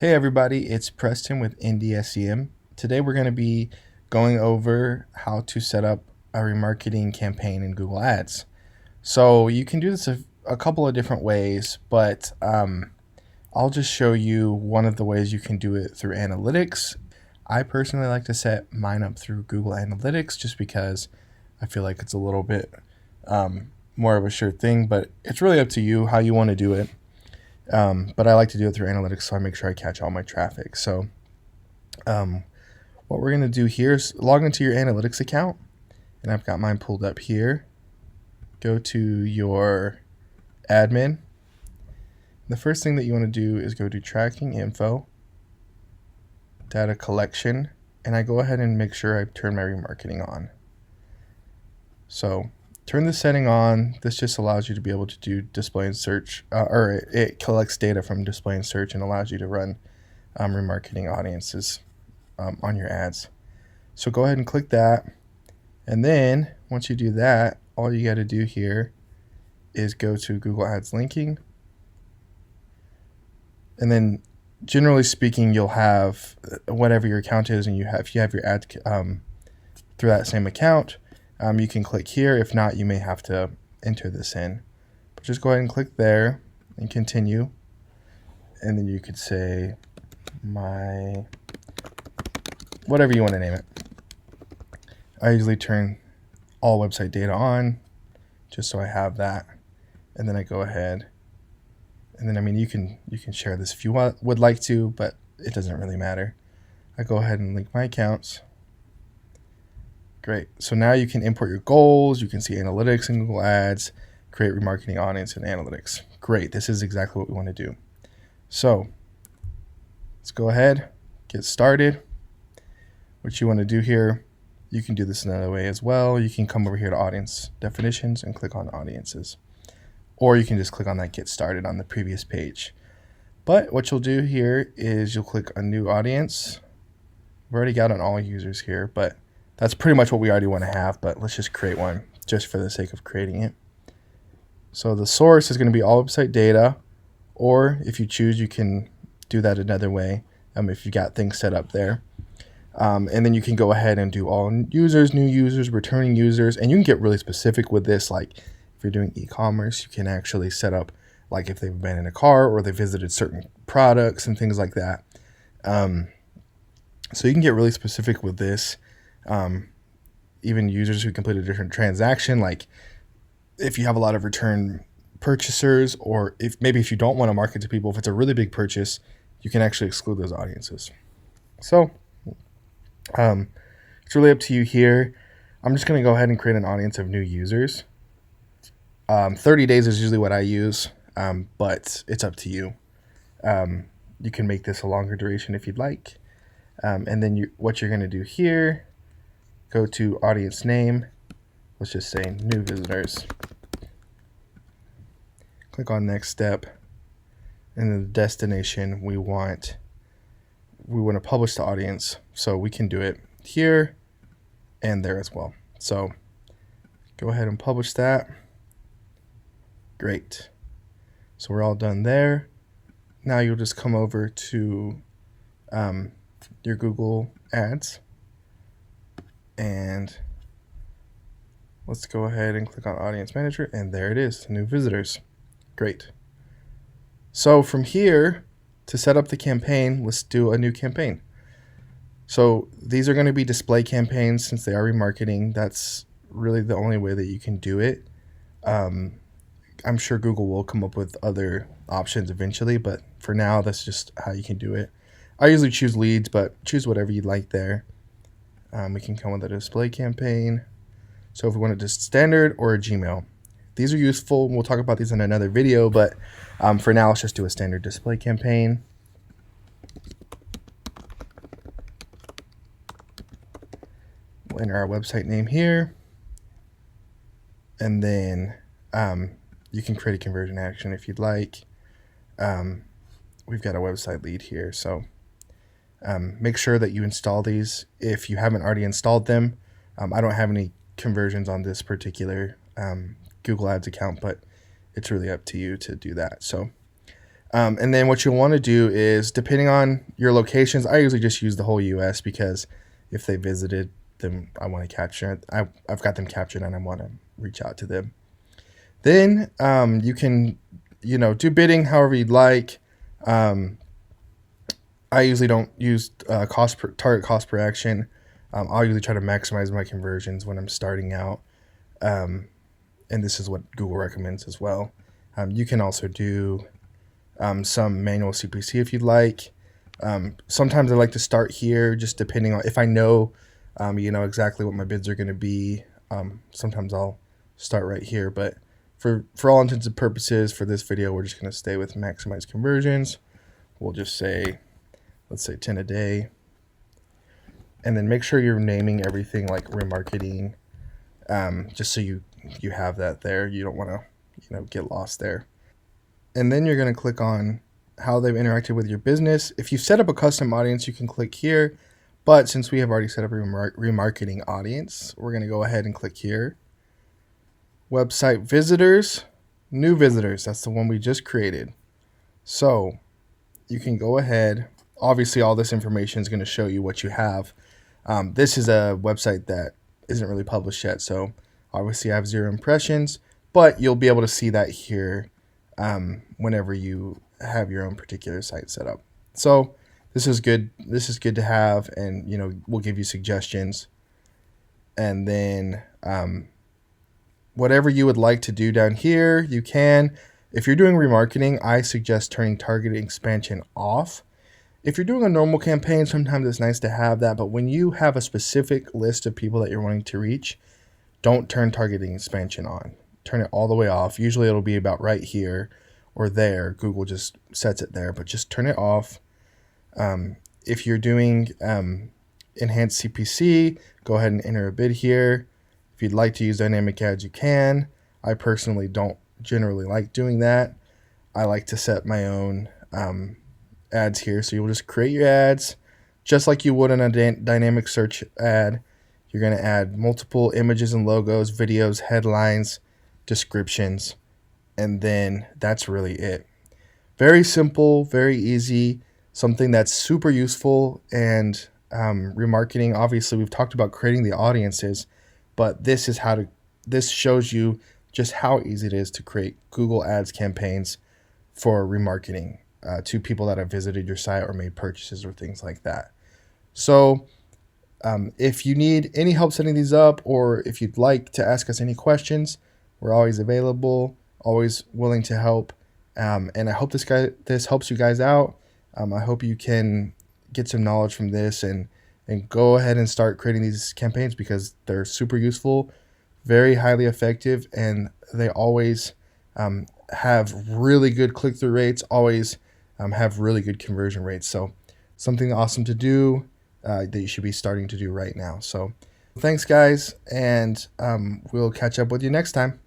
Hey everybody, it's Preston with Indie SEM. Today we're going to be going over how to set up a remarketing campaign in Google Ads. So you can do this a couple of different ways, but I'll just show you one of the ways you can do it through analytics. I personally like to set mine up through Google Analytics just because I feel like it's a little bit more of a sure thing, but it's really up to you how you want to do it. But I like to do it through analytics, so I make sure I catch all my traffic. So what we're going to do here is log into your analytics account, and I've got mine pulled up here. Go to your admin. The first thing that you want to do is go to tracking info, data collection, and I go ahead and make sure I turn my remarketing on. So turn the setting on. This just allows you to be able to do display and search, or it collects data from display and search and allows you to run remarketing audiences on your ads. So go ahead and click that. And then once you do that, all you got to do here is go to Google Ads linking. And then generally speaking, you'll have whatever your account is, and if you have your ad through that same account, you can click here. If not, you may have to enter this in. But just go ahead and click there and continue. And then you could say whatever you want to name it. I usually turn all website data on just so I have that. And then I go ahead. And then, you can share this if you would like to, but it doesn't really matter. I go ahead and link my accounts. Great. So now you can import your goals. You can see analytics in Google Ads, create remarketing audience in analytics. Great. This is exactly what we want to do. So let's go ahead, get started. What you want to do here, you can do this another way as well. You can come over here to audience definitions and click on audiences. Or you can just click on that get started on the previous page. But what you'll do here is you'll click a new audience. We've already got an all users here, but that's pretty much what we already want to have, but let's just create one just for the sake of creating it. So the source is going to be all website data, or if you choose, you can do that another way if you've got things set up there. And then you can go ahead and do all users, new users, returning users, and you can get really specific with this. Like if you're doing e-commerce, you can actually set up like if they've been in a car or they visited certain products and things like that. So you can get really specific with this. Even users who complete a different transaction, like if you have a lot of return purchasers, or if you don't want to market to people, if it's a really big purchase, you can actually exclude those audiences. So it's really up to you here. I'm just going to go ahead and create an audience of new users. 30 days is usually what I use, but it's up to you. You can make this a longer duration if you'd like. And then what you're going to do here, go to audience name. Let's just say new visitors. Click on next step. And then the destination, we want to publish the audience. So we can do it here and there as well. So go ahead and publish that. Great. So we're all done there. Now you'll just come over to your Google Ads. And let's go ahead and click on Audience Manager, and there it is, new visitors. Great. So from here, to set up the campaign, let's do a new campaign. So these are going to be display campaigns since they are remarketing. That's really the only way that you can do it. I'm sure Google will come up with other options eventually, but for now, that's just how you can do it. I usually choose leads, but choose whatever you'd like there. We can come with a display campaign. So if we want it just standard or a Gmail. These are useful. We'll talk about these in another video, but for now, let's just do a standard display campaign. We'll enter our website name here. And then you can create a conversion action if you'd like. We've got a website lead here, so make sure that you install these if you haven't already installed them. I don't have any conversions on this particular Google Ads account, but it's really up to you to do that. So And then what you'll want to do is, depending on your locations, I usually just use the whole US because if they visited them, I want to capture it. I've got them captured and I want to reach out to them. Then you can, do bidding however you'd like. I usually don't use target cost per action. I'll usually try to maximize my conversions when I'm starting out. And this is what Google recommends as well. You can also do some manual CPC if you'd like. Sometimes I like to start here, just depending on if I know, exactly what my bids are going to be. Sometimes I'll start right here, but for all intents and purposes for this video, we're just going to stay with maximize conversions. We'll just say, let's say 10 a day. And then make sure you're naming everything like remarketing, just so you have that there. You don't want to, get lost there. And then you're going to click on how they've interacted with your business. If you've set up a custom audience, you can click here. But since we have already set up a remarketing audience, we're going to go ahead and click here. Website visitors, new visitors. That's the one we just created. So you can go ahead. Obviously, all this information is going to show you what you have. This is a website that isn't really published yet. So obviously I have 0 impressions, but you'll be able to see that here whenever you have your own particular site set up. So this is good. This is good to have, and we'll give you suggestions. And then whatever you would like to do down here, you can. If you're doing remarketing, I suggest turning target expansion off. If you're doing a normal campaign, sometimes it's nice to have that, but when you have a specific list of people that you're wanting to reach, don't turn targeting expansion on. Turn it all the way off. Usually it'll be about right here or there. Google just sets it there, but just turn it off. If you're doing enhanced CPC, go ahead and enter a bid here. If you'd like to use dynamic ads, you can. I personally don't generally like doing that. I like to set my own ads here. So you'll just create your ads just like you would in a dynamic search ad. You're going to add multiple images and logos, videos, headlines, descriptions, and then that's really it. Very simple, very easy, something that's super useful. And remarketing, obviously we've talked about creating the audiences, but this shows you just how easy it is to create Google Ads campaigns for remarketing to people that have visited your site or made purchases or things like that. So if you need any help setting these up, or if you'd like to ask us any questions, we're always available, always willing to help. And I hope this helps you guys out. I hope you can get some knowledge from this and go ahead and start creating these campaigns, because they're super useful, very highly effective, and they always have really good click-through rates, always have really good conversion rates. So something awesome to do that you should be starting to do right now. So thanks, guys, and we'll catch up with you next time.